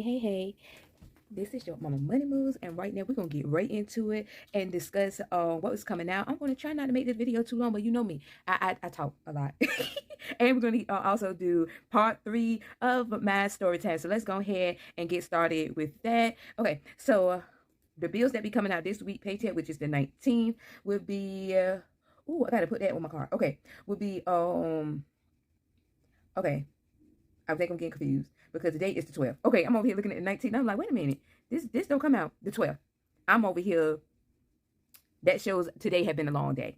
Hey. This is your Mama Money Moves, and right now we're going to get right into it and discuss what was coming out. I'm going to try not to make this video too long, but you know me. I talk a lot. And we're going to also do part 3 of my story time. So let's go ahead and get started with that. Okay, so the bills that be coming out this week, Paycheck, which is the 19th, will be... I got to put that on my card. Okay, will be... Okay, I think I'm getting confused because the date is the 12th. Okay, I'm over here looking at the 19th. I'm like, wait a minute. This don't come out the 12th. I'm over here. That shows today had been a long day.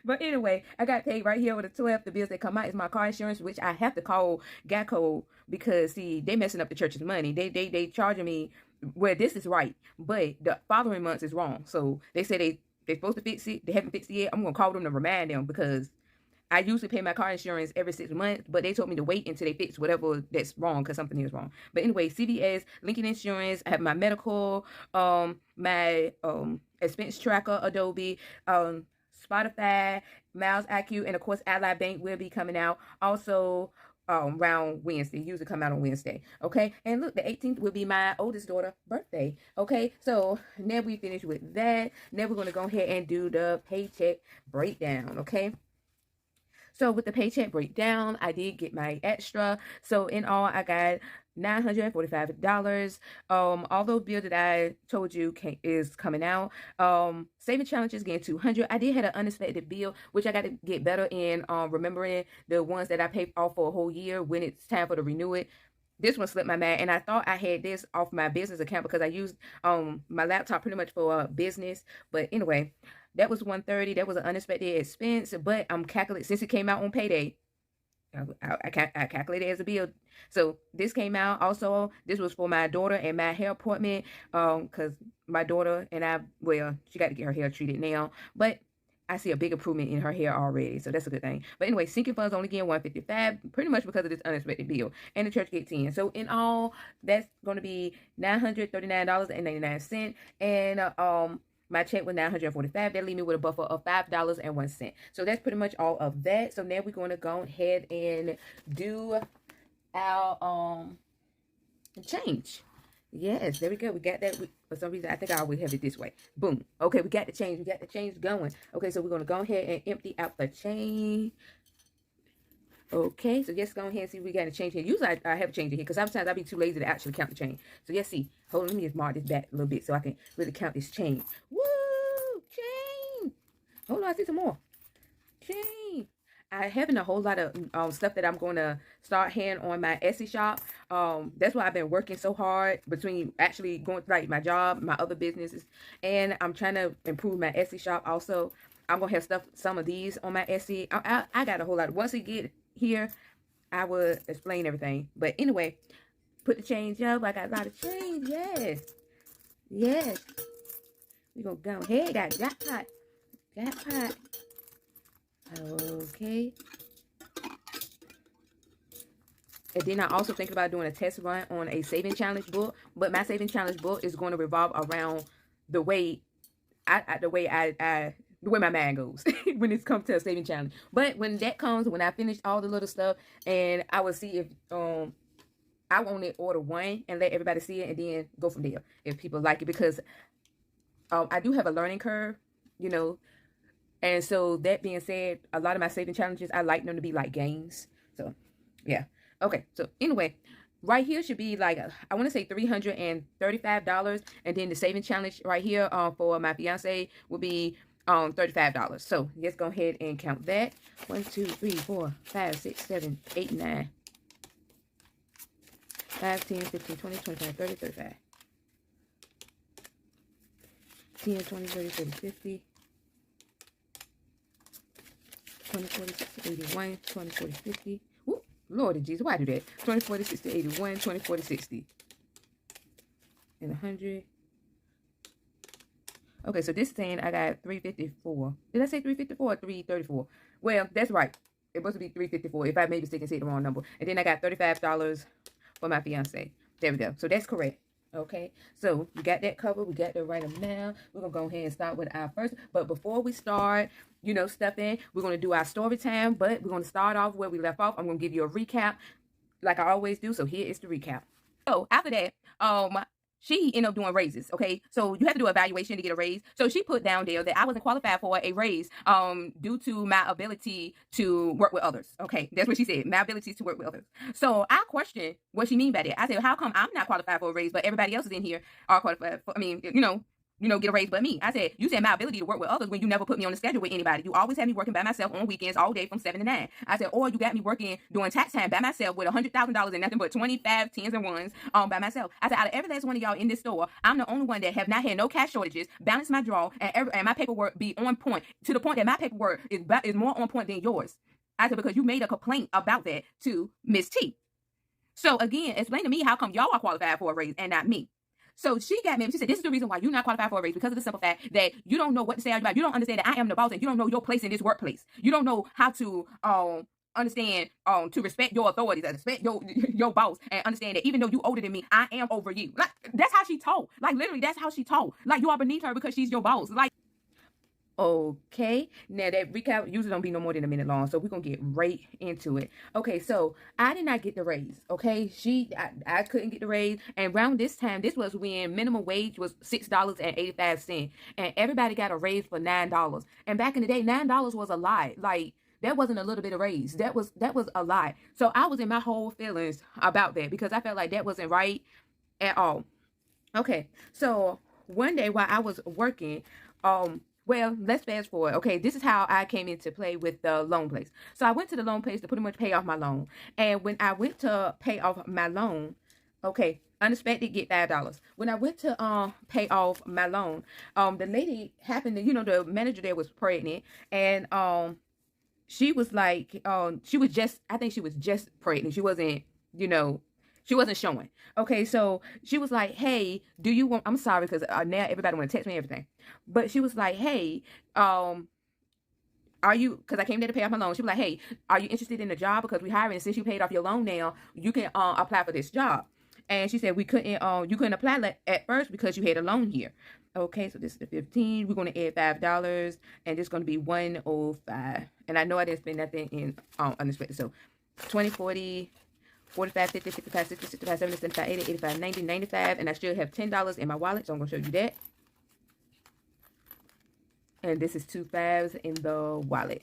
But anyway, I got paid right here with the 12th. The bills that come out is my car insurance, which I have to call GEICO because, see, they messing up the church's money. They charging me, well, this is right, but the following months is wrong. So they say they're supposed to fix it. They haven't fixed it yet. I'm going to call them to remind them because I usually pay my car insurance every 6 months, but they told me to wait until they fix whatever that's wrong because something is wrong. But anyway, CVS, Lincoln Insurance, I have my medical, my expense tracker, Adobe, Spotify, Miles IQ, and of course, Ally Bank will be coming out. Also, around Wednesday, usually come out on Wednesday. Okay, and look, the 18th will be my oldest daughter's birthday. Okay, so now we finished with that. Now we're going to go ahead and do the paycheck breakdown. Okay. So with the paycheck breakdown, I did get my extra. So in all, I got $945. All those bills that I told you is coming out. Saving challenges getting $200. I did have an unexpected bill, which I got to get better in remembering the ones that I paid off for a whole year when it's time for to renew it. This one slipped my mind, and I thought I had this off my business account because I used my laptop pretty much for business. But anyway, that was $130. That was an unexpected expense, but I'm calculating since it came out on payday. I calculated it as a bill. So this came out. Also, this was for my daughter and my hair appointment. Because my daughter and she got to get her hair treated now, but I see a big improvement in her hair already, so that's a good thing. But anyway, sinking funds only getting $155, pretty much because of this unexpected bill, and the church get $10. So in all, that's going to be $939.99, and my check was $945. That leave me with a buffer of $5.01. So that's pretty much all of that. So now we're going to go ahead and do our change. Yes, there we go. We got that. For some reason, I think I always have it this way. Boom. Okay, we got the change. We got the change going. Okay, so we're going to go ahead and empty out the change. Okay, so just go ahead and see if we got a change here. Usually I have a change in here because sometimes I'll be too lazy to actually count the change. So let's see. Hold on, let me just mark this back a little bit so I can really count this change. Woo! Change! Hold on, I see some more. Change! I having a whole lot of stuff that I'm going to start hand on my Etsy shop. That's why I've been working so hard between actually going to like my job, my other businesses, and I'm trying to improve my Etsy shop also. I'm going to have some of these on my Etsy. I got a whole lot. Once it get here, I will explain everything. But anyway, put the change up. I got a lot of change. Yes. We're going to go ahead. Got jackpot. Okay. And then I also think about doing a test run on a saving challenge book. But my saving challenge book is going to revolve around the way my mind goes when it comes to a saving challenge. But when that comes, when I finish all the little stuff, and I will see if I want to order one and let everybody see it, and then go from there if people like it, because I do have a learning curve, you know. And so that being said, a lot of my saving challenges, I like them to be like games. So yeah. Okay. So anyway, right here should be like, I want to say $335. And then the saving challenge right here for my fiance will be $35. So let's go ahead and count that. 1, 2, 3, 4, 5, 6, 7, 8, 9. 5, 10, 15, 20, 25, 30, 35. 10, 20, 30, 40, 50. 20, 40, 60, 81, 20, 40, 50. Woo, Lord Jesus, why do that? 20, 40, 60, 81, 20, 40, 60. And 100. Okay, so this thing, I got 354. Did I say 354 or 334? Well, that's right. It must be 354 if I made a mistake and said the wrong number. And then I got $35 for my fiance. There we go. So that's correct. Okay, so we got that covered. We got the right amount. We're going to go ahead and start with our first. But before we start, you know, stuff in, we're going to do our story time. But we're going to start off where we left off. I'm going to give you a recap like I always do. So here is the recap. So after that, she ended up doing raises. Okay, so you have to do an evaluation to get a raise. So she put down there that I wasn't qualified for a raise due to my ability to work with others. Okay, that's what she said, my ability to work with others. So I questioned what she mean by that. I said, how come I'm not qualified for a raise, but everybody else is in here are qualified for, I mean, get a raise but me. I said, you said my ability to work with others when you never put me on the schedule with anybody. You always had me working by myself on weekends all day from 7 to 9. I said, or you got me working doing tax time by myself with $100,000 and nothing but 25 tens and ones by myself. I said, out of every last one of y'all in this store, I'm the only one that have not had no cash shortages, balance my draw, and my paperwork be on point, to the point that my paperwork is more on point than yours. I said, because you made a complaint about that to Miss T. So again, explain to me how come y'all are qualified for a raise and not me. So she got me. She said, this is the reason why you're not qualified for a raise, because of the simple fact that you don't know what to say about. You don't understand that I am the boss and you don't know your place in this workplace. You don't know how to understand to respect your authorities and respect your boss, and understand that even though you older than me, I am over you. Like, that's how she told. Like, literally, that's how she told. Like, you are beneath her because she's your boss. Like, okay, now that recap usually don't be no more than a minute long, so we're gonna get right into it. Okay, so I did not get the raise. Okay, I couldn't get the raise, and around this time, this was when minimum wage was $6.85, and everybody got a raise for $9. And back in the day, $9 was a lot. Like, that wasn't a little bit of raise. That was a lot. So I was in my whole feelings about that because I felt like that wasn't right at all. Okay, so one day while I was working, well, let's fast forward. Okay, this is how I came into play with the loan place. So I went to the loan place to pretty much pay off my loan. And when I went to pay off my loan, okay, unexpected, get $5. When I went to pay off my loan, the lady happened to, the manager there was pregnant, and she was like, she was just pregnant. She wasn't, she wasn't showing. Okay, so she was like, hey, do you want, I'm sorry, because now everybody want to text me everything. But she was like, hey, are you, because I came there to pay off my loan. She was like, hey, are you interested in the job? Because we hiring, and since you paid off your loan now, you can apply for this job. And she said, you couldn't apply at first because you had a loan here. Okay, so this is the 15. We're going to add $5, and it's going to be $105. And I know I didn't spend nothing in unexpected. So 20, 40, 45, 50, 55, 60, 65, 70, 75, 80, 85, 90, 95, and I still have $10 in my wallet, so I'm going to show you that. And this is 2 5s in the wallet,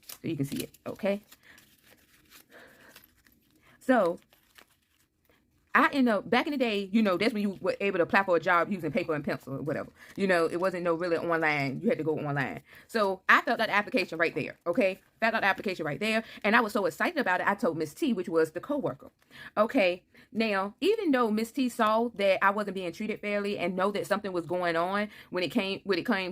so you can see it, okay? So I end up, back in the day, that's when you were able to apply for a job using paper and pencil or whatever. It wasn't no really online. You had to go online. So I filled out the application right there, okay? Filled out the application right there. And I was so excited about it, I told Miss T, which was the coworker. Okay, now, even though Miss T saw that I wasn't being treated fairly and know that something was going on when it came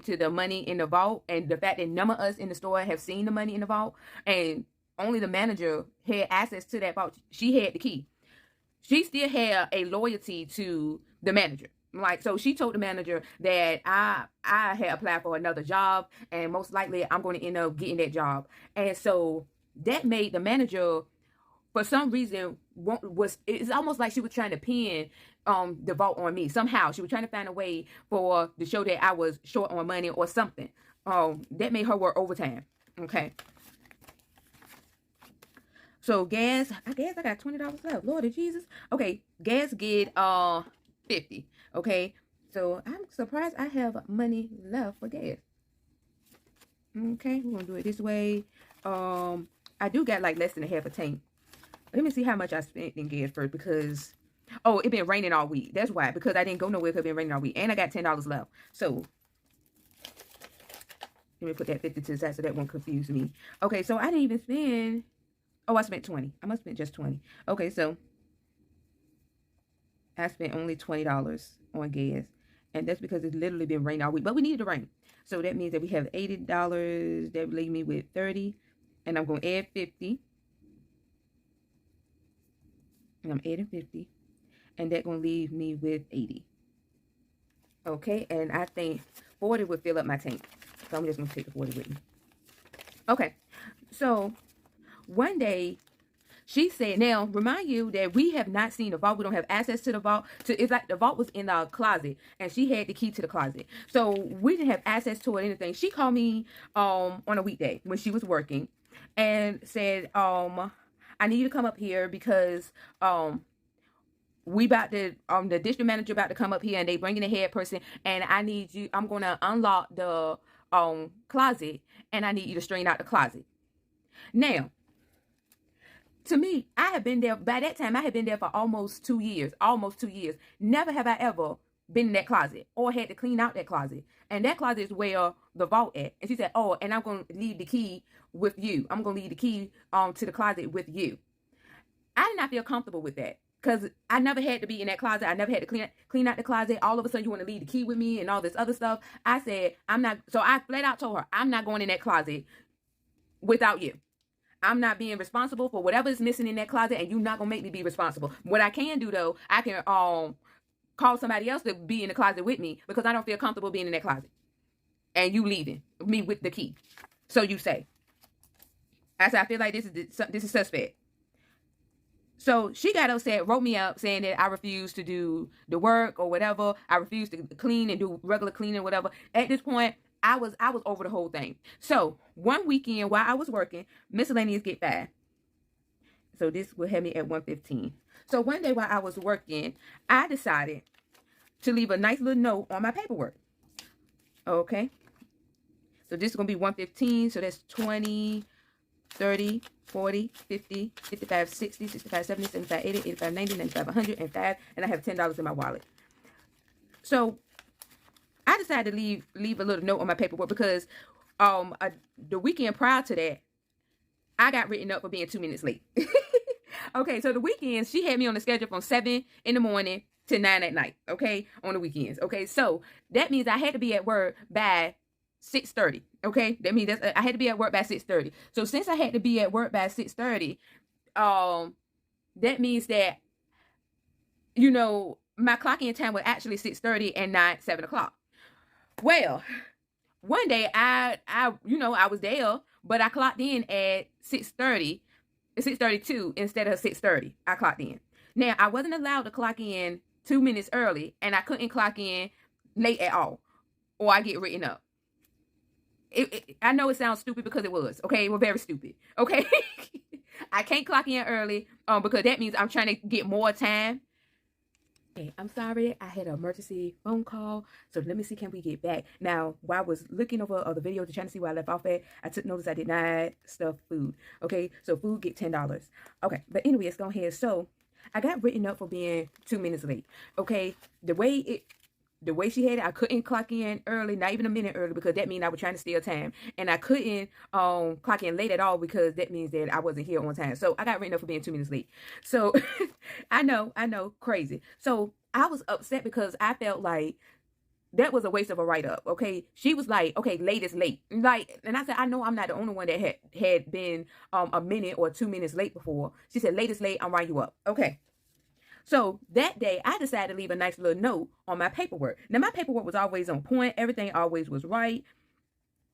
to the money in the vault, and the fact that none of us in the store have seen the money in the vault, and only the manager had access to that vault, she had the key. She still had a loyalty to the manager. Like, so she told the manager that I had applied for another job, and most likely I'm going to end up getting that job. And so that made the manager, for some reason, it's almost like she was trying to pin the vault on me. Somehow she was trying to find a way to show that I was short on money or something. That made her work overtime. Okay. So gas, I got $20 left. Lord of Jesus. Okay, gas get 50. Okay, so I'm surprised I have money left for gas. Okay, we're gonna do it this way. I do got like less than a half a tank. Let me see how much I spent in gas first, because it been raining all week. That's why, because I didn't go nowhere because it been raining all week, and I got $10 left. So let me put that 50 to the side so that won't confuse me. Okay, so I didn't even spend. I spent 20. I must spend just 20. Okay, so I spent only $20 on gas. And that's because it's literally been raining all week. But we needed the rain. So that means that we have $80. That leaves me with 30. And I'm going to add 50. And I'm adding 50. And that's going to leave me with 80. Okay, and I think 40 would fill up my tank. So I'm just going to take the 40 with me. Okay, so one day, she said, now, remind you that we have not seen the vault. We don't have access to the vault. It's like the vault was in the closet, and she had the key to the closet. So we didn't have access to it or anything. She called me on a weekday when she was working and said, I need you to come up here because we about to, the district manager about to come up here and they bringing the head person, and I need you, I'm going to unlock the, closet, and I need you to straighten out the closet. Now, to me, I have been there, by that time, I had been there for almost 2 years, Never have I ever been in that closet or had to clean out that closet. And that closet is where the vault at. And she said, oh, and I'm going to leave the key with you. I'm going to leave the key to the closet with you. I did not feel comfortable with that because I never had to be in that closet. I never had to clean out the closet. All of a sudden, you want to leave the key with me and all this other stuff. I said, I'm not. So I flat out told her, I'm not going in that closet without you. I'm not being responsible for whatever is missing in that closet, and you're not going to make me be responsible. What I can do, though, I can call somebody else to be in the closet with me because I don't feel comfortable being in that closet. And you leaving me with the key. So you say. I said, I feel like this is suspect. So she got upset, wrote me up saying that I refused to do the work or whatever. I refused to clean and do regular cleaning or whatever. At this point, I was over the whole thing. So one weekend while I was working, miscellaneous get 5. So this will have me at 115. So one day while I was working, I decided to leave a nice little note on my paperwork. Okay. So this is going to be 115. So that's 20, 30, 40, 50, 55, 60, 65, 70, 75, 80, 85, 90, 95, 100, and 5. And I have $10 in my wallet. So I decided to leave a little note on my paperwork because the weekend prior to that, I got written up for being 2 minutes late. Okay, so the weekends, she had me on the schedule from 7 in the morning to 9 at night, okay, on the weekends. Okay, so that means I had to be at work by 6:30, okay? That means I had to be at work by 6:30. So since I had to be at work by 6:30, that means that, you know, my clock-in time was actually 6:30 and not 7 o'clock. Well, one day I was there, but I clocked in at 6:30, 6:32 instead of 6:30. I clocked in. Now, I wasn't allowed to clock in 2 minutes early, and I couldn't clock in late at all, or I get written up. I know it sounds stupid because it was, okay? It was very stupid, okay? I can't clock in early because that means I'm trying to get more time. Hey, I'm sorry, I had an emergency phone call, so let me see, can we get back? Now, while I was looking over the video to try to see where I left off at, I took notice I did not stuff food, okay? So food get $10. Okay, but anyway, let's go ahead. So I got written up for being 2 minutes late, okay? The way she had it, I couldn't clock in early, not even a minute early, because that means I was trying to steal time. And I couldn't clock in late at all because that means that I wasn't here on time. So I got written up for being 2 minutes late. So I know, crazy. So I was upset because I felt like that was a waste of a write-up, okay? She was like, okay, late is late. Like, and I said, I know I'm not the only one that had been a minute or 2 minutes late before. She said, late is late, I'll write you up. Okay. So that day, I decided to leave a nice little note on my paperwork. Now, my paperwork was always on point. Everything always was right.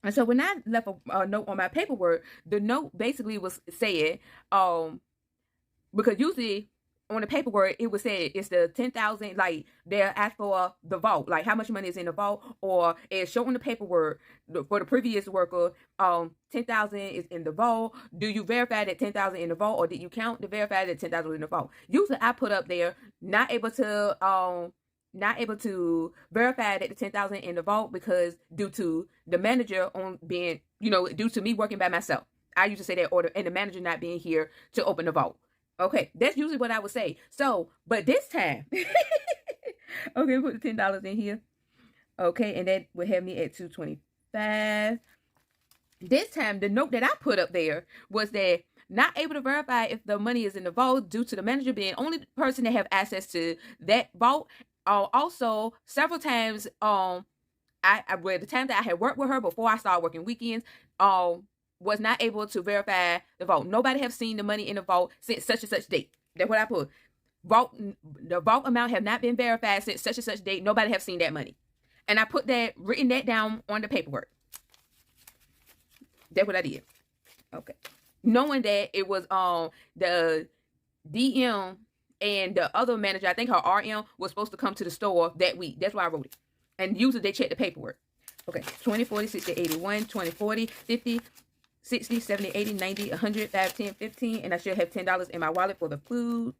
And so when I left a note on my paperwork, the note basically was said, because usually on the paperwork, it would say it's the 10,000, like they'll ask for the vault, like how much money is in the vault, or it's showing the paperwork for the previous worker, 10,000 is in the vault. Do you verify that 10,000 in the vault, or did you count to verify that 10,000 in the vault? Usually I put up there, not able to verify that the 10,000 in the vault because due to the manager on being, due to me working by myself. I used to say that, and the manager not being here to open the vault. Okay, that's usually what I would say. So, but this time, okay, put the $10 in here. Okay, and that would have me at $225. This time, the note that I put up there was that not able to verify if the money is in the vault due to the manager being only the person that have access to that vault. Also, several times, the time that I had worked with her before I started working weekends, was not able to verify the vault. Nobody have seen the money in the vault since such and such date. That's what I put. The vault amount have not been verified since such and such date. Nobody have seen that money. And I written that down on the paperwork. That's what I did. Okay. Knowing that it was the DM and the other manager, I think her RM, was supposed to come to the store that week. That's why I wrote it. And usually they check the paperwork. Okay. 20, 40, 60, 81, 20, 40, 50, 60, 70, 80, 90, 100, 5, 10, 15, and I should have $10 in my wallet for the food.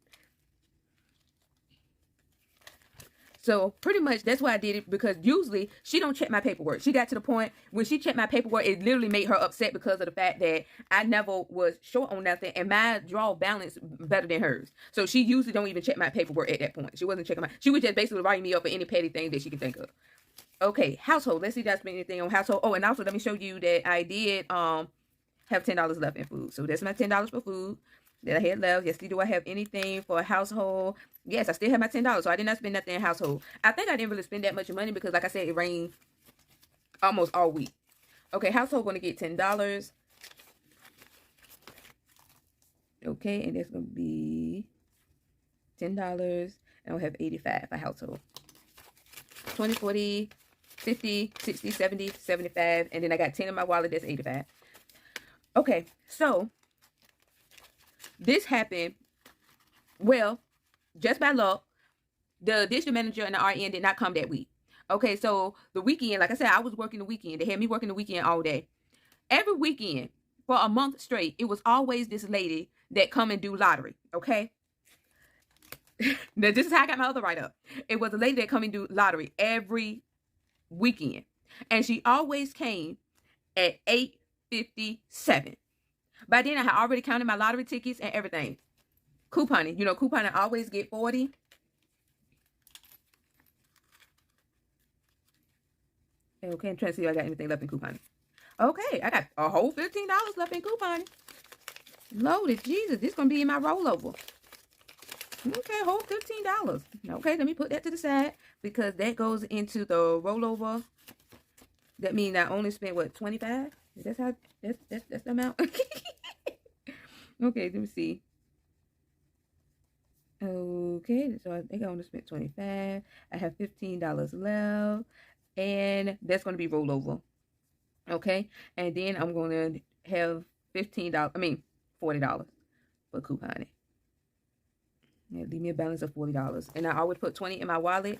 So pretty much that's why I did it, because usually she don't check my paperwork. She got to the point when she checked my paperwork, it literally made her upset because of the fact that I never was short on nothing and my draw balance better than hers. So she usually don't even check my paperwork at that point. She wasn't checking she was just basically writing me up for any petty thing that she could think of. Okay, household. Let's see if I spent anything on household. Oh, and also let me show you that I did have $10 left in food. So that's my $10 for food that I had left. Yes, do I have anything for a household? Yes, I still have my $10. So I did not spend nothing in household. I think I didn't really spend that much money because, like I said, it rained almost all week. Okay, household going to get $10. Okay, and that's going to be $10. And I'll have $85 for household. 20, 40, 50, 60, 70, 75. And then I got 10 in my wallet. That's $85. Okay, so this happened, well, just by luck. The district manager and the RN did not come that week. Okay, so the weekend, like I said, I was working the weekend. They had me working the weekend all day. Every weekend for a month straight, it was always this lady that come and do lottery, okay? Now, this is how I got my other write-up. It was a lady that come and do lottery every weekend. And she always came at 8:57. By then, I had already counted my lottery tickets and everything. Couponing. You know, couponing I always get 40. Okay, I'm trying to see if I got anything left in couponing. Okay, I got a whole $15 left in couponing. Loaded, Jesus, this is going to be in my rollover. Okay, whole $15. Okay, let me put that to the side because that goes into the rollover. That means I only spent, what, 25? That's how, that's the amount. Okay, let me see. Okay, so I think I only spent 25. I have $15 left, and that's going to be rollover. Okay, and then I'm going to have $40 for couponing. And leave me a balance of $40. And I always put 20 in my wallet.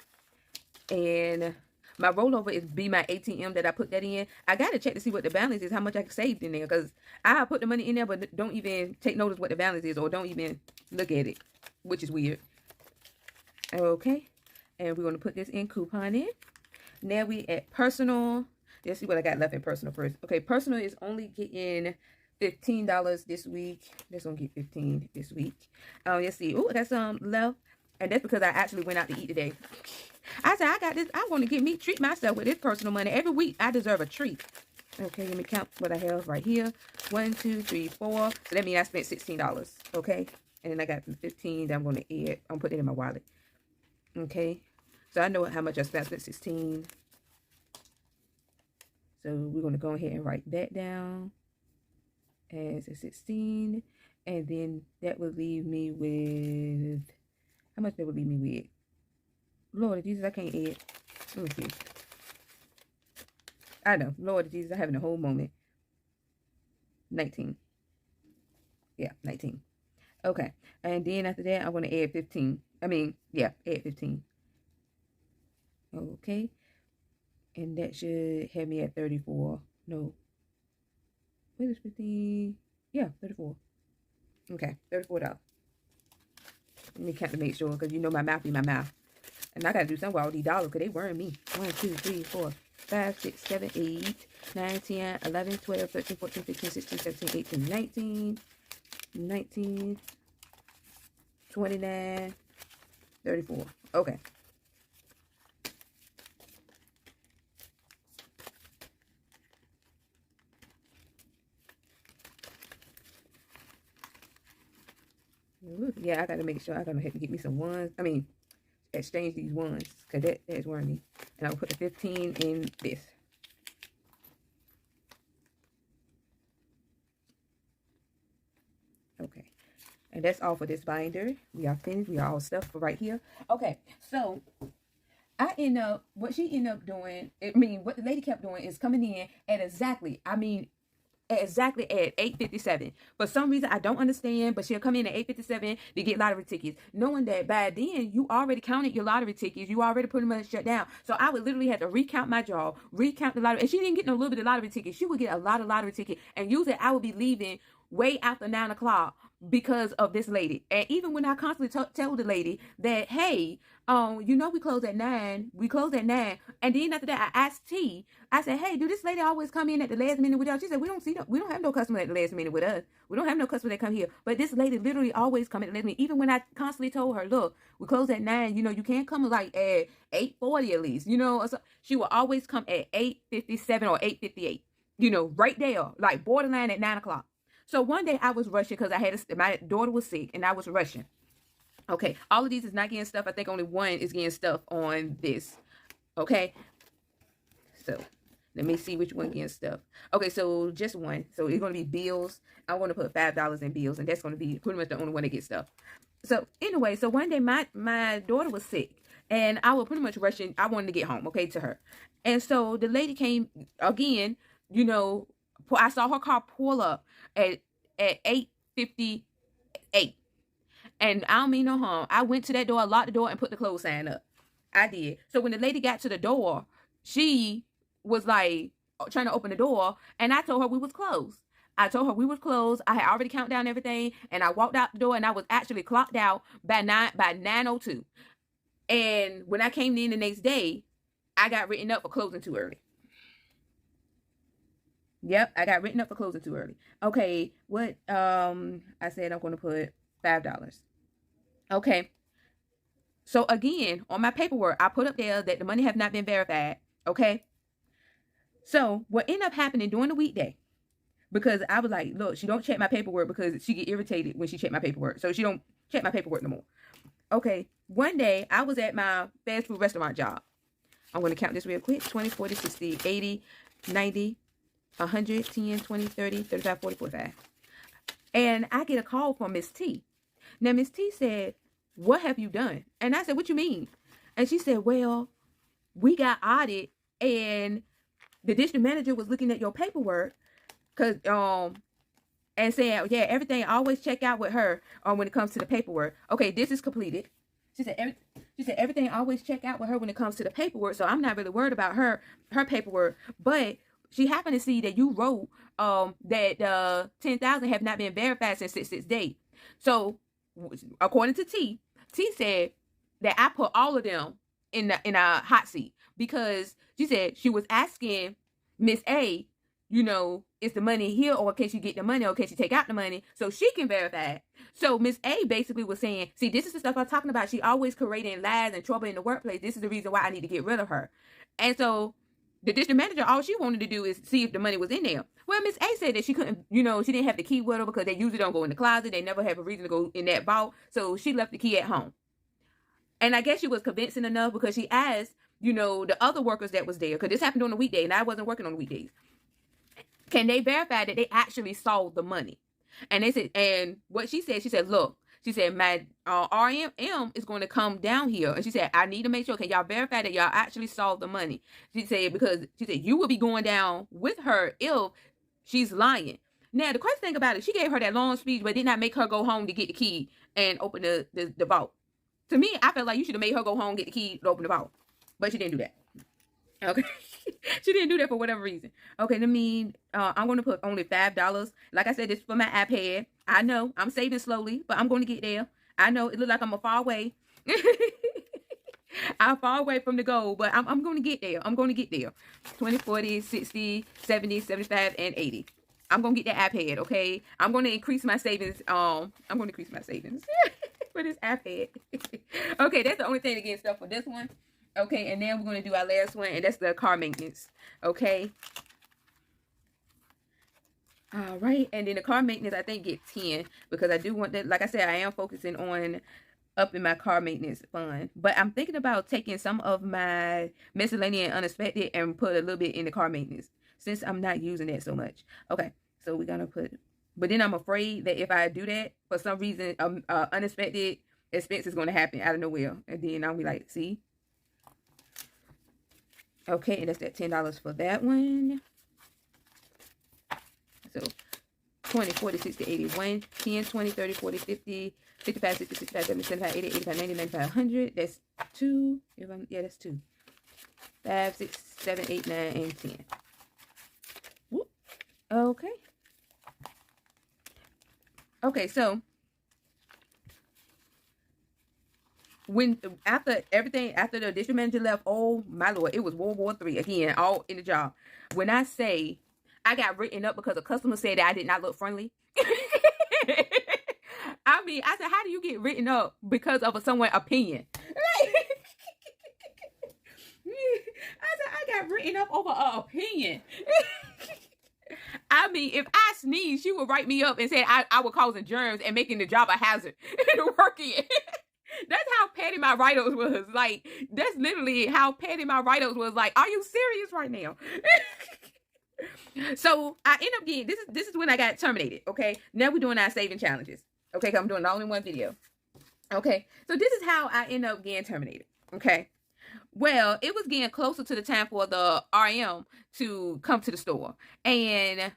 And my rollover is be my ATM that I put that in. I got to check to see what the balance is, how much I saved in there. Because I put the money in there, but don't even take notice what the balance is. Or don't even look at it, which is weird. Okay. And we're going to put this in couponing. Now we at personal. Let's see what I got left in personal first. Okay, personal is only getting $15 this week. That's gonna get $15 this week. Let's see. Oh, I got some left, and that's because I actually went out to eat today. I said I got this. I want to treat myself with this personal money every week. I deserve a treat. Okay, let me count what I have right here. 1, 2, 3, 4. So that means I spent $16. Okay, and then I got 15 that I'm gonna add. I'm putting it in my wallet. Okay, so I know how much I spent. I spent 16. So we're gonna go ahead and write that down as a 16, and then that would leave me with, how much that would leave me with? Lord Jesus, I can't add. Let me see. I know, Lord Jesus, I'm having a whole moment. 19. Yeah, 19. Okay, and then after that, I'm going to add 15. Add 15. Okay, and that should have me at 34. No. What is 15? Yeah, 34. Okay, $34. Let me count to make sure, because you know my mouth be my mouth. And I got to do something with all these dollars, because they worrying me. 1, 2, 3, 4, 5, 6, 7, 8, 9, 10, 11, 12, 13, 14, 15, 16, 17, 18, 19, 19, 29, 34. Okay. Yeah, I got to make sure. I got to have to get me some ones. I mean, exchange these ones, because that's worrying me. And I'll put the 15 in this. Okay. And that's all for this binder. We are finished. We are all stuffed for right here. Okay. So, what she ended up doing, what the lady kept doing is coming in at exactly at 8:57. For some reason, I don't understand, but she'll come in at 8:57 to get lottery tickets, knowing that by then, you already counted your lottery tickets. You already pretty much shut down. So I would literally have to recount my draw, recount the lottery. And she didn't get no little bit of lottery tickets. She would get a lot of lottery tickets. And usually, I would be leaving way after 9 o'clock because of this lady. And even when I constantly tell the lady that, hey, we close at 9. We close at 9. And then after that, I asked T, I said, hey, do this lady always come in at the last minute with us? She said, we don't have no customer at the last minute with us. We don't have no customer that come here. But this lady literally always come at the last minute. Even when I constantly told her, look, we close at 9, you can't come like at 8:40 at least, So she will always come at 8:57 or 8:58, right there, like borderline at 9 o'clock. So one day I was rushing because my daughter was sick and I was rushing. Okay, all of these is not getting stuff. I think only one is getting stuff on this. Okay, so let me see which one getting stuff. Okay, so just one. So it's going to be bills. I want to put $5 in bills, and that's going to be pretty much the only one that gets stuff. So anyway, so one day my daughter was sick, and I was pretty much rushing. I wanted to get home, okay, to her. And so the lady came again, I saw her car pull up at 8:58. And I don't mean no harm. I went to that door, locked the door, and put the close sign up. I did. So when the lady got to the door, she was like trying to open the door, and I told her we was closed. I had already counted down everything, and I walked out the door, and I was actually clocked out by 9:02. And when I came in the next day, I got written up for closing too early. Yep, I got written up for closing too early. Okay, what I said I'm going to put $5. Okay. So again, on my paperwork, I put up there that the money have not been verified. Okay. So what ended up happening during the weekday, because I was like, look, she don't check my paperwork because she get irritated when she check my paperwork. So she don't check my paperwork no more. Okay. One day I was at my fast food restaurant job. I'm going to count this real quick. 20, 40, 60, 80, 90, 100, 10, 20, 30, 35, 40, 45. And I get a call from Miss T. Now, Miss T said, what have you done? And I said, what you mean? And she said, well, we got audited and the district manager was looking at your paperwork and saying, yeah, everything always check out with her when it comes to the paperwork. Okay, this is completed. She said everything always check out with her when it comes to the paperwork. So I'm not really worried about her paperwork, but she happened to see that you wrote that 10,000 have not been verified since 6 date. So according to T said that I put all of them in a hot seat because she said she was asking Miss A, is the money here or can she get the money or can she take out the money so she can verify it? So Miss A basically was saying, see, this is the stuff I'm talking about. She always creating lies and trouble in the workplace. This is the reason why I need to get rid of her. And so the district manager, all she wanted to do is see if the money was in there. Well, Miss A said that she couldn't, she didn't have the key with her because they usually don't go in the closet. They never have a reason to go in that vault. So she left the key at home. And I guess she was convincing enough because she asked, the other workers that was there, because this happened on a weekday and I wasn't working on the weekdays. Can they verify that they actually saw the money? And they said, and what she said, look, she said, my RM is going to come down here. And she said, I need to make sure, can y'all verify that y'all actually saw the money? She said, because she said, you will be going down with her if she's lying. Now, the crazy thing about it, she gave her that long speech, but did not make her go home to get the key and open the vault. To me, I felt like you should have made her go home, get the key to open the vault. But she didn't do that. Okay. She didn't do that for whatever reason. Okay, I'm going to put only $5. Like I said, this is for my iPad. I know I'm saving slowly, but I'm going to get there. I know it looks like I'm a far away. I'm far away from the goal, but I'm going to get there. I'm going to get there. 20, 40, 60, 70, 75, and 80. I'm going to get that iPad, okay? I'm going to increase my savings. I'm going to increase my savings for this iPad. Okay, that's the only thing to get stuff for this one. Okay, and then we're going to do our last one, and that's the car maintenance. Okay. All right, and then the car maintenance, I think, get 10 because I do want that. Like I said, I am focusing on upping my car maintenance fund. But I'm thinking about taking some of my miscellaneous and unexpected and put a little bit in the car maintenance since I'm not using that so much. Okay, so we're going to put, but then I'm afraid that if I do that, for some reason, unexpected expense is going to happen out of nowhere. And then I'll be like, see? Okay, and that's that $10 for that one. So 20, 40, 60, 81, 10, 20, 30, 40, 50, 55, 60, 65, 70, 75, 80, 85, 90, 95, 100. That's 2. Yeah, that's 2. 5, 6, 7, 8, 9, and 10. Whoop. Okay. Okay, so after the district manager left, oh my Lord, it was World War III again, all in the job. When I say I got written up because a customer said that I did not look friendly. I mean, I said, how do you get written up because of someone's opinion? I said, I got written up over an opinion. I mean, if I sneezed, she would write me up and say I was causing germs and making the job a hazard to work in. That's how petty my write-ups was. Like, that's literally how petty my write-ups was. Like, are you serious right now? So I end up getting, this is when I got terminated. Okay, now we're doing our saving challenges. Okay, I'm doing it all in one video. Okay, so this is how I end up getting terminated. Okay, well, it was getting closer to the time for the RM to come to the store, and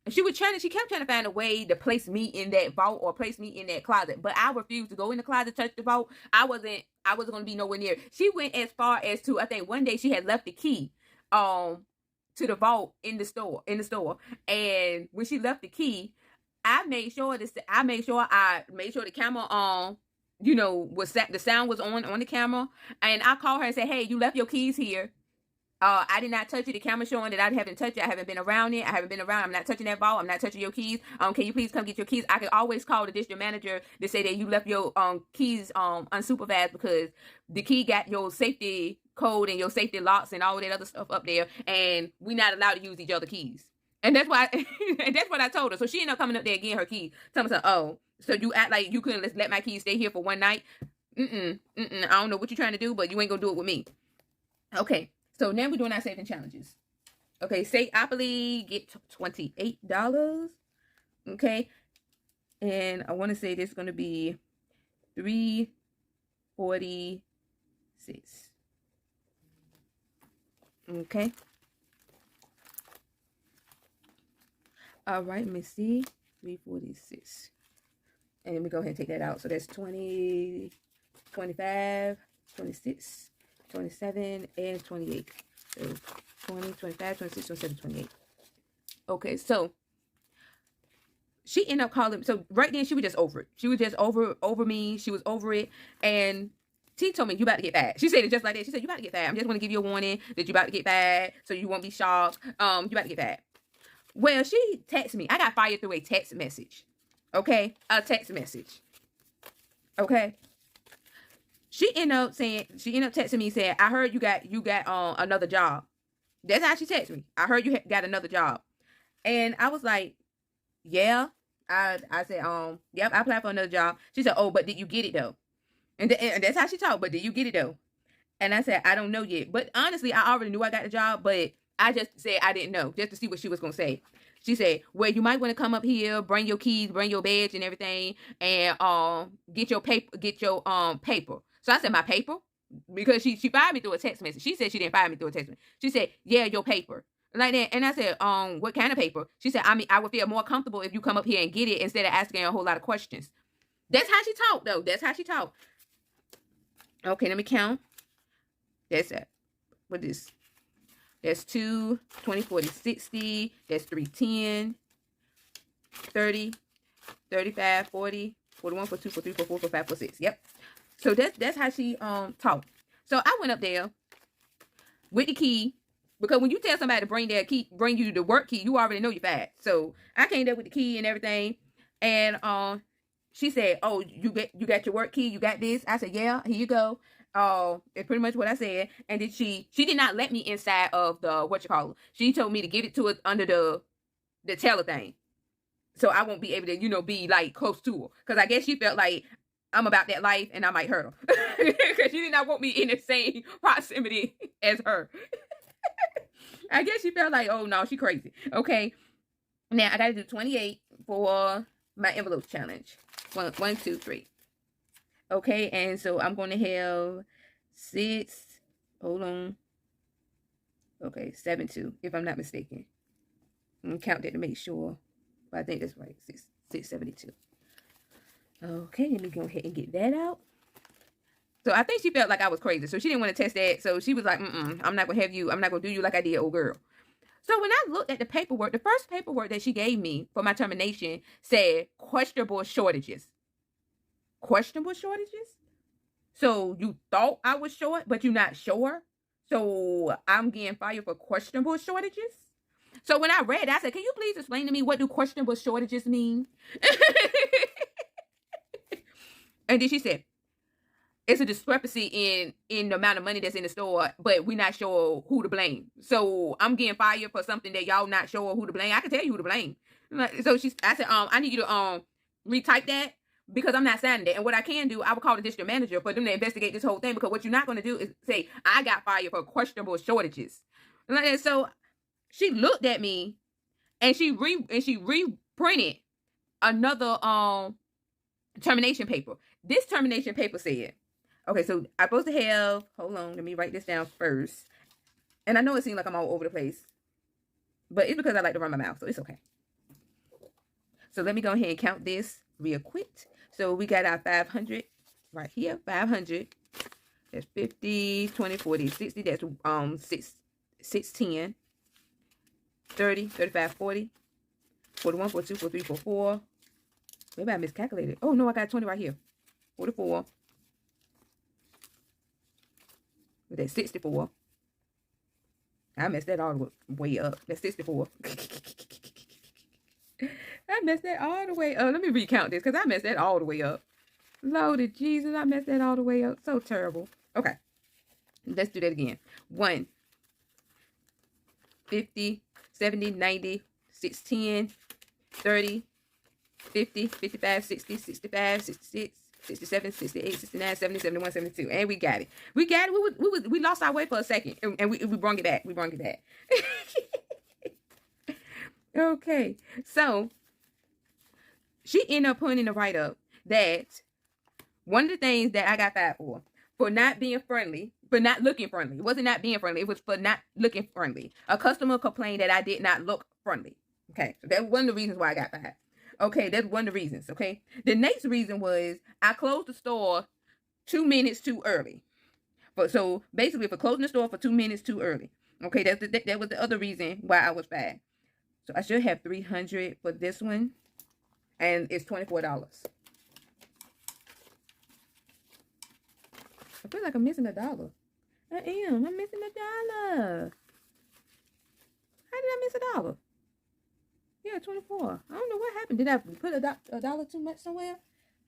she kept trying to find a way to place me in that vault or place me in that closet, but I refused to go in the closet, touch the vault. I wasn't going to be nowhere near. She went as far as to, I think one day she had left the key to the vault in the store, and when she left the key, I made sure the camera the sound was on the camera, and I called her and said, hey, you left your keys here. I did not touch it. The camera showing that I haven't touched it. I haven't been around it. I'm not touching that vault. I'm not touching your keys. Can you please come get your keys? I could always call the district manager to say that you left your keys unsupervised, because the key got your safety code and your safety locks and all that other stuff up there, and we're not allowed to use each other's keys. And that's why, and that's what I told her. So she ended up coming up there getting her keys. Telling me, oh, so you act like you couldn't let my keys stay here for one night? I don't know what you're trying to do, but you ain't gonna do it with me. Okay. So now we're doing our saving challenges. Okay, say Opoly, get $28. Okay. And I want to say this is going to be $3.46. Okay. All right, let me see. $3.46. And let me go ahead and take that out. So that's 20, 25, 26. 27 and 28. So 20, 25, 26, 27, 28. Okay, so she ended up calling. So right then she was just over it. She was just over me. She was over it. And T told me, you about to get fired. She said it just like that. She said, you about to get fired. I'm just going to give you a warning that you about to get fired, so you won't be shocked. You about to get fired. Well, she texted me. I got fired through a text message. Okay, a text message. Okay. She ended up texting me, saying, I heard you got another job. That's how she texted me. I heard you got another job. And I was like, yeah. I said, yep, I applied for another job. She said, oh, but did you get it though? And that's how she talked, but did you get it though? And I said, I don't know yet. But honestly, I already knew I got the job, but I just said I didn't know, just to see what she was going to say. She said, well, you might want to come up here, bring your keys, bring your badge and everything, and get your paper. So I said, my paper? Because she fired me through a text message. She said she didn't fire me through a text message. She said, yeah, your paper. Like that. And I said, what kind of paper? She said, I mean, I would feel more comfortable if you come up here and get it instead of asking a whole lot of questions. That's how she talked, though. That's how she talked. Okay, let me count. That's it. What is this? That's 2, 20, 40, 60. That's 3, 10, 30, 35, 40, 41, 42, 43, 44, 45, 46. Yep. So that's how she talked. So I went up there with the key, because when you tell somebody to bring their key, bring you the work key, you already know you're fired. So I came there with the key and everything, and she said, "Oh, you got your work key, you got this." I said, "Yeah, here you go." It's pretty much what I said. And then she did not let me inside of the She told me to give it to her under the teller thing, so I won't be able to be like close to her, because I guess she felt like I'm about that life and I might hurt her, because she did not want me in the same proximity as her. I guess she felt like, oh no, she crazy. Okay, now I gotta do 28 for my envelope challenge. 1, 2, 3. Okay, and so I'm going to have 6. Hold on. Okay, 7, 2, if I'm not mistaken. I'm gonna count that to make sure, but I think that's right. 672. Okay, let me go ahead and get that out. So I think she felt like I was crazy, so she didn't want to test that. So she was like, I'm not gonna have you. I'm not gonna do you like I did, old girl. So when I looked at the paperwork, the first paperwork that she gave me for my termination said questionable shortages. Questionable shortages? So you thought I was short, but you're not sure? So I'm getting fired for questionable shortages? So when I read, I said, can you please explain to me what do questionable shortages mean? And then she said, it's a discrepancy in the amount of money that's in the store, but we're not sure who to blame. So I'm getting fired for something that y'all not sure who to blame. I can tell you who to blame. So I said, I need you to retype that because I'm not signing that. And what I can do, I will call the district manager for them to investigate this whole thing, because what you're not going to do is say, I got fired for questionable shortages. And so she looked at me and she reprinted another termination paper. This termination paper said, okay, so I'm supposed to have, hold on, let me write this down first. And I know it seems like I'm all over the place, but it's because I like to run my mouth, so it's okay. So let me go ahead and count this real quick. So we got our 500 right here, 500. That's 50, 20, 40, 60. That's 610, 30, 35, 40, 41, 42, 43, 44. Maybe I miscalculated. Oh, no, I got 20 right here. 44. That's 64. I messed that all the way up. That's 64. I messed that all the way up. Let me recount this because I messed that all the way up. Lord Jesus, I messed that all the way up. So terrible. Okay. Let's do that again. 1, 50, 70, 90, 610, 30, 50, 55, 60, 65, 66, 67, 68, 69, 70, 71, 72. And we got it. We got it. We lost our way for a second. And we brought it back. We brought it back. Okay. So she ended up putting in the write-up that one of the things that I got fired for not being friendly, for not looking friendly. It wasn't not being friendly. It was for not looking friendly. A customer complained that I did not look friendly. Okay. So that's one of the reasons why I got fired. Okay, that's one of the reasons, okay? The next reason was I closed the store 2 minutes too early. But so basically for closing the store for 2 minutes too early. Okay, that was the other reason why I was fired. So I should have 300 for this one. And it's $24. I feel like I'm missing $1. I am. I'm missing $1. How did I miss $1? Yeah, 24. I don't know what happened. Did I put a dollar too much somewhere?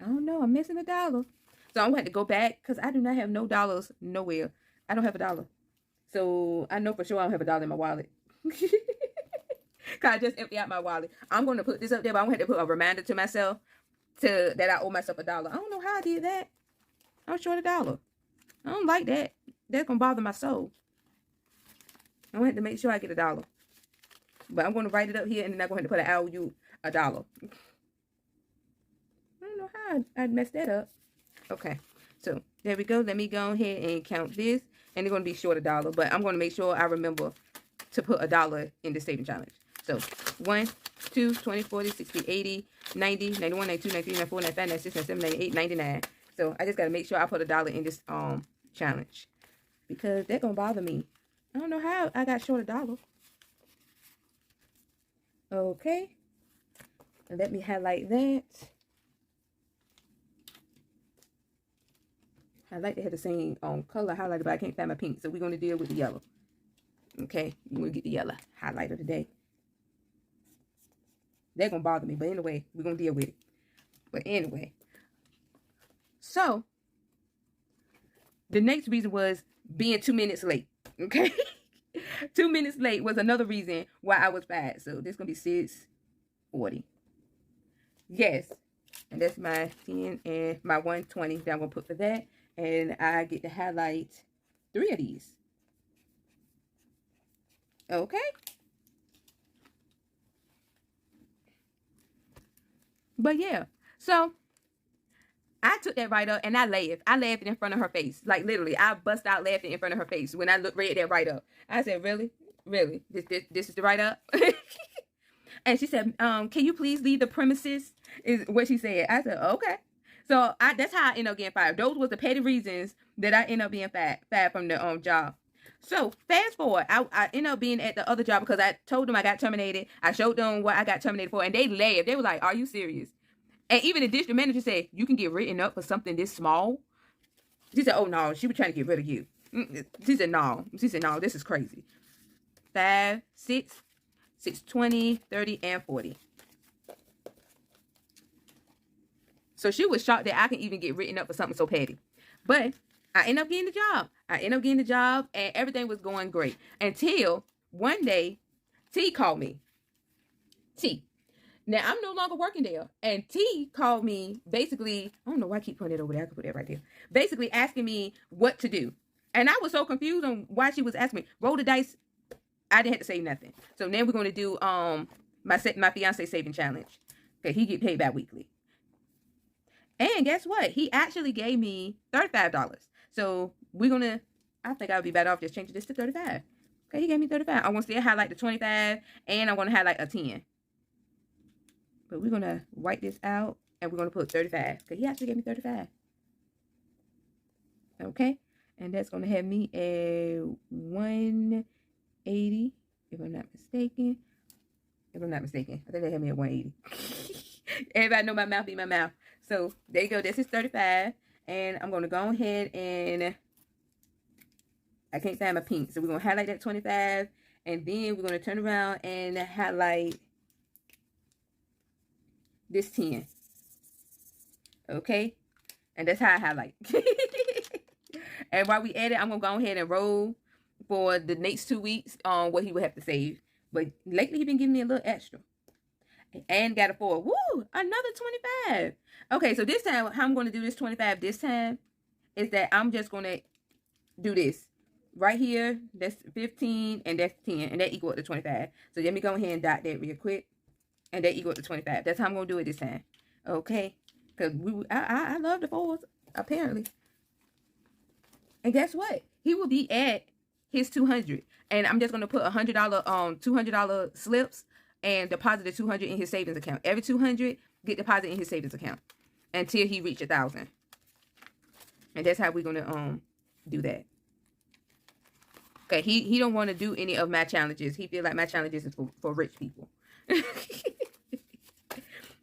I don't know. I'm missing $1. So I'm going to have to go back because I do not have no dollars nowhere. I don't have $1. So I know for sure I don't have $1 in my wallet. Because I just emptied out my wallet. I'm going to put this up there, but I'm going to have to put a reminder to myself that I owe myself $1. I don't know how I did that. I'm short $1. I don't like that. That's going to bother my soul. I'm going to have to make sure I get $1. But I'm going to write it up here, and then I'm going to put I owe you $1. I don't know how I'd mess that up. Okay, so there we go. Let me go ahead and count this. And it's going to be short $1, but I'm going to make sure I remember to put $1 in the saving challenge. So 1, 2, 20, 40, 60, 80, 90, 91, 92, 93, 94, 95, 96, 97, 98, 99. So I just got to make sure I put $1 in this challenge because that's going to bother me. I don't know how I got short $1. Okay, and let me highlight that. I like to have the same color highlighter, but I can't find my pink, so we're going to deal with the yellow. Okay, we're going to get the yellow highlighter today. They're going to bother me, but anyway, we're going to deal with it. But anyway, so the next reason was being 2 minutes late. Okay. 2 minutes late was another reason why I was fired. So this is going to be 640. Yes. And that's my 10 and my 120 that I'm going to put for that. And I get to highlight 3 of these. Okay. But yeah. So I took that write-up and I laughed. I laughed in front of her face. Like literally, I bust out laughing in front of her face when I read that write-up. I said, really? Really? This is the write-up? And she said, can you please leave the premises? Is what she said. I said, okay. So that's how I ended up getting fired. Those was the petty reasons that I ended up being fired from the job. So fast forward, I ended up being at the other job because I told them I got terminated. I showed them what I got terminated for, and they laughed. They were like, "Are you serious?" And even the district manager said, "You can get written up for something this small." She said, "Oh no, she was trying to get rid of you." She said, "No." She said, "No, this is crazy." 5, 6, 6, 20, 30, and 40. So she was shocked that I can even get written up for something so petty. But I ended up getting the job. And everything was going great. Until one day, T called me. T. Now, I'm no longer working there. And T called me basically, I don't know why I keep putting it over there. I could put that right there. Basically asking me what to do. And I was so confused on why she was asking me. Roll the dice. I didn't have to say nothing. So now we're going to do my fiance saving challenge. Okay, he get paid bi-weekly. And guess what? He actually gave me $35. So we're going to, I think I would be better off just changing this to 35. Okay, he gave me 35. I want to still highlight the 25 and I'm going to highlight a 10. But we're going to write this out and we're going to put 35. Because he actually gave me 35. Okay, and that's going to have me at 180, if I'm not mistaken. I think they had me at 180. Everybody know my mouth be my mouth. So there you go. This is 35. And I'm going to go ahead and I can't find my pink. So we're going to highlight that 25. And then we're going to turn around and highlight this 10. Okay. And that's how I highlight. And while we at it, I'm going to go ahead and roll for the next 2 weeks on what he would have to save. But lately, he's been giving me a little extra. And got a 4. Woo! Another 25. Okay, so this time, how I'm going to do this 25 this time is that I'm just going to do this. Right here, that's 15, and that's 10, and that equals to 25. So let me go ahead and dot that real quick. And that equals to 25. That's how I'm going to do it this time. Okay? Because I love the 4s, apparently. And guess what? He will be at his 200. And I'm just going to put $100 $200 slips and deposit the 200 in his savings account. Every 200 get deposited in his savings account until he reach 1,000. And that's how we're going to do that. Okay, he don't want to do any of my challenges. He feel like my challenges is for rich people.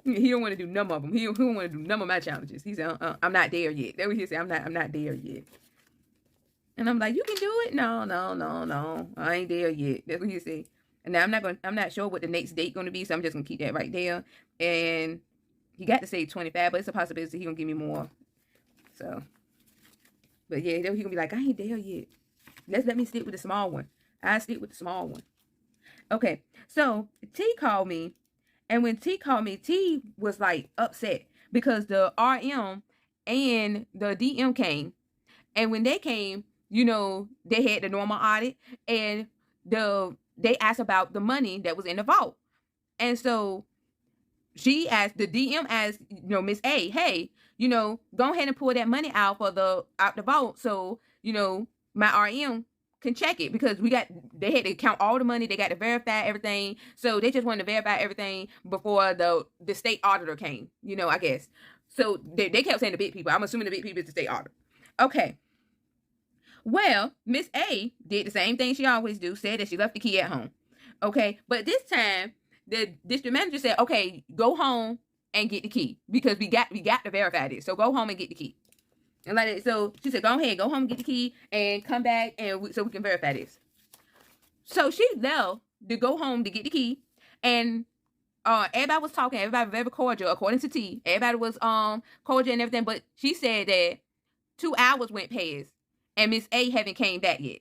He don't want to do none of them. He don't want to do none of my challenges. He said, I'm not there yet. That's what he said. I'm not there yet. And I'm like, you can do it? No. I ain't there yet. That's what he said. And now I'm not sure what the next date gonna be, so I'm just gonna keep that right there. And he got to say 25, but it's a possibility he gonna give me more. So, but yeah, he gonna be like, I ain't there yet. Let me stick with the small one. I stick with the small one. Okay, so T called me, and when T called me, T was like upset because the RM and the DM came, and when they came, you know, they had the normal audit, and they asked about the money that was in the vault. And so she asked, the DM asked, you know, Miss A, hey, you know, go ahead and pull that money out the vault so, you know, my RM can check it, because they had to count all the money. They got to verify everything. So they just wanted to verify everything before the state auditor came, you know, I guess. So they kept saying the big people. I'm assuming the big people is the state auditor. Okay. Well, Miss A did the same thing she always do, said that she left the key at home. Okay, but this time, the district manager said, okay, go home and get the key, because we got to verify this. So go home and get the key. And like that, so she said, go ahead, go home and get the key and come back so we can verify this. So she left to go home to get the key, and everybody was talking, everybody was very cordial, according to T. Everybody was cordial and everything, but she said that 2 hours went past. And Miss A haven't came back yet.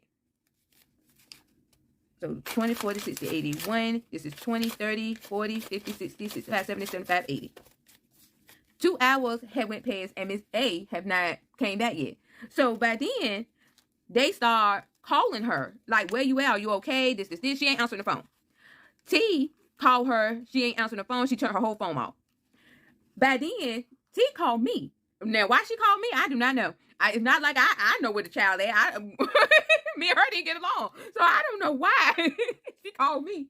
So 20, 40, 60, 81. This is 20, 30, 40, 50, 60, 65, 70, 75, 80. 2 hours had went past and Miss A have not came back yet. So by then, they start calling her. Like, where you at? Are you okay? This. She ain't answering the phone. T called her. She ain't answering the phone. She turned her whole phone off. By then, T called me. Now, why she called me, I do not know. It's not like I know where the child is. Me and her didn't get along. So I don't know why she called me.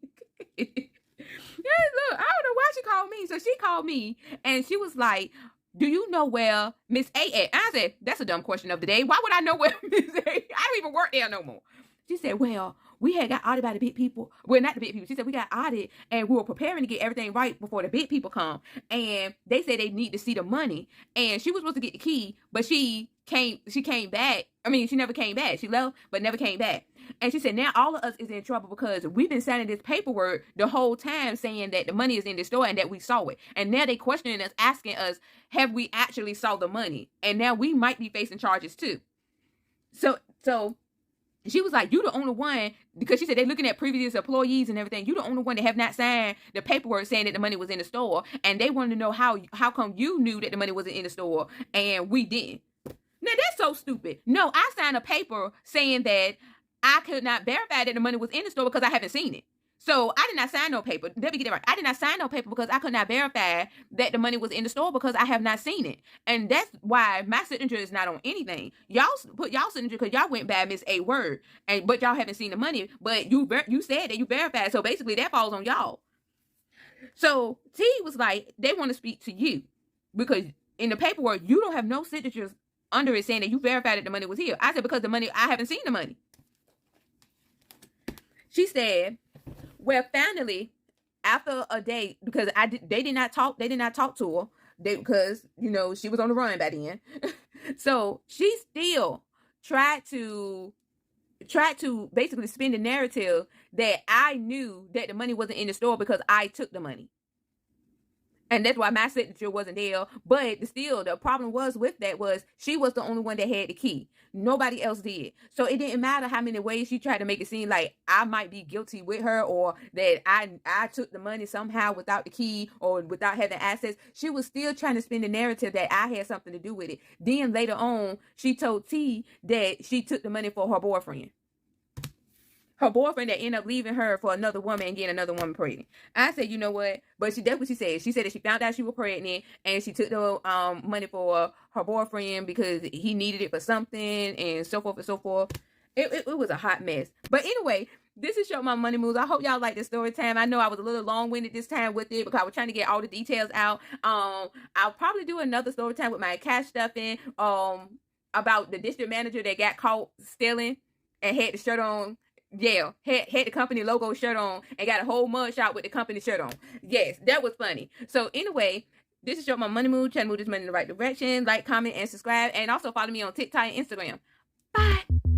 Yeah, look, I don't know why she called me. So she called me and she was like, do you know where Miss A at? I said, that's a dumb question of the day. Why would I know where Miss A? I don't even work there no more. She said, well, we had got audited by the big people. Well, not the big people. She said, we got audited and we were preparing to get everything right before the big people come. And they said they need to see the money. And she was supposed to get the key, but she came back. I mean, she never came back. She left, but never came back. And she said, now all of us is in trouble because we've been signing this paperwork the whole time saying that the money is in the store and that we saw it. And now they questioning us, asking us, have we actually saw the money? And now we might be facing charges too. So she was like, you the only one, because she said they're looking at previous employees and everything. You the only one that have not signed the paperwork saying that the money was in the store. And they wanted to know how come you knew that the money wasn't in the store and we didn't. Now that's so stupid. No, I signed a paper saying that I could not verify that the money was in the store because I haven't seen it. So I did not sign no paper. Let me get it right. I did not sign no paper because I could not verify that the money was in the store because I have not seen it. And that's why my signature is not on anything. Y'all put y'all signature because y'all went by Miss A word, but y'all haven't seen the money. But you said that you verified. So basically that falls on y'all. So T was like, they want to speak to you because in the paperwork, you don't have no signatures under it saying that you verified that the money was here. I said, because the money, I haven't seen the money. She said, well, finally, after a day, because they did not talk to her because, she was on the run by then. So she still tried to basically spin the narrative that I knew that the money wasn't in the store because I took the money. And that's why my signature wasn't there. But still, the problem was with that was she was the only one that had the key. Nobody else did. So it didn't matter how many ways she tried to make it seem like I might be guilty with her or that I took the money somehow without the key or without having access. She was still trying to spin the narrative that I had something to do with it. Then later on, she told T that she took the money for her boyfriend. Her boyfriend that ended up leaving her for another woman and getting another woman pregnant. I said, you know what? But that's what she said. She said that she found out she was pregnant and she took the money for her boyfriend because he needed it for something and so forth and so forth. It was a hot mess. But anyway, this is Shortmamamoneymovez. I hope y'all like the story time. I know I was a little long-winded this time with it because I was trying to get all the details out. I'll probably do another story time with my cash stuffing about the district manager that got caught stealing and had the shirt on. Yeah, had the company logo shirt on and got a whole mug shot with the company shirt on. Yes, that was funny. So anyway, this is Shortmamamoneymovez. Trying to move this money in the right direction. Like, comment, and subscribe. And also follow me on TikTok and Instagram. Bye.